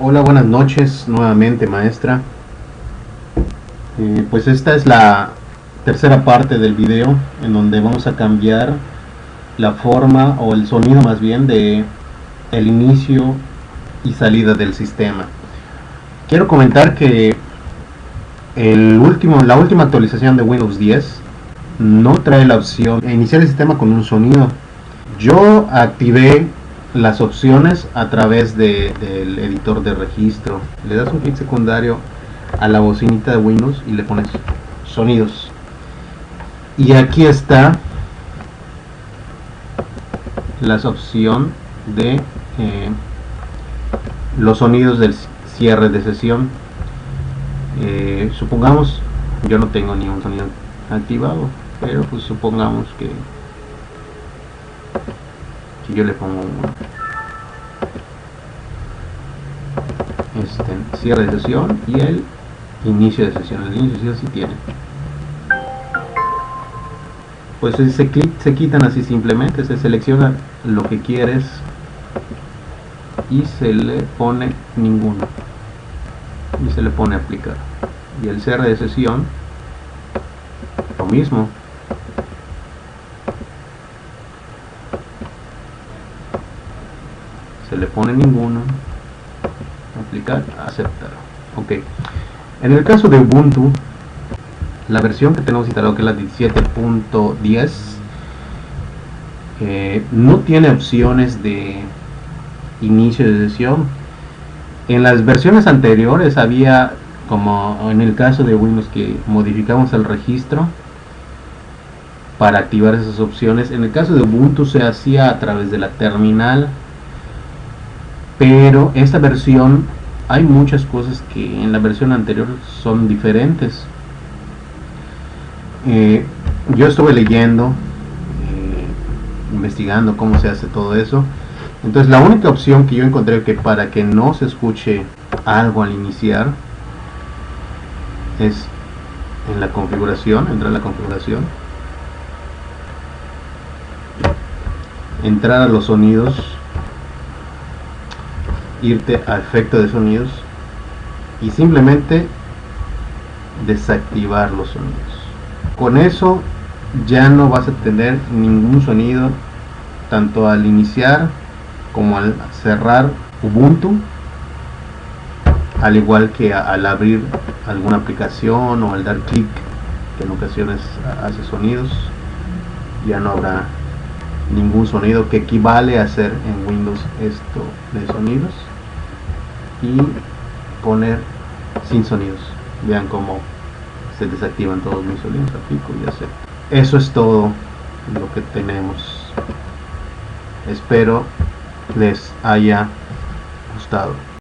Hola, buenas noches nuevamente, maestra. Pues esta es la tercera parte del video en donde vamos a cambiar la forma o el sonido más bien de el inicio y salida del sistema. Quiero comentar que la última actualización de Windows 10 no trae la opción de iniciar el sistema con un sonido. Yo activé las opciones a través del editor de registro. Le das un clic secundario a la bocinita de Windows y le pones sonidos. Y aquí está la opción de los sonidos del cierre de sesión. Supongamos, yo no tengo ni un sonido activado, pero pues supongamos que yo le pongo cierre de sesión y el inicio de sesión. El inicio de sesión sí tiene. Pues se quitan así simplemente, se selecciona lo que quieres y se le pone ninguno y se le pone aplicar. Y el cierre de sesión lo mismo. Se le pone ninguno, aplicar, aceptar. Ok. En el caso de Ubuntu, la versión que tenemos instalado, que es la 17.10, no tiene opciones de inicio de sesión. En las versiones anteriores había, como en el caso de Windows, que modificamos el registro para activar esas opciones. En el caso de Ubuntu se hacía a través de la terminal, pero esta versión hay muchas cosas que en la versión anterior son diferentes. Yo estuve leyendo, investigando cómo se hace todo eso. Entonces la única opción que yo encontré que para que no se escuche algo al iniciar es en la configuración, entrar a la configuración, entrar a los sonidos, irte a efecto de sonidos y simplemente desactivar los sonidos. Con eso ya no vas a tener ningún sonido tanto al iniciar como al cerrar Ubuntu, al igual que al abrir alguna aplicación o al dar clic, que en ocasiones hace sonidos. Ya no habrá ningún sonido, que equivale a hacer en Windows esto de sonidos y poner sin sonidos. Vean cómo se desactivan todos mis sonidos. Aplico y acepto. Eso es todo lo que tenemos. Espero les haya gustado.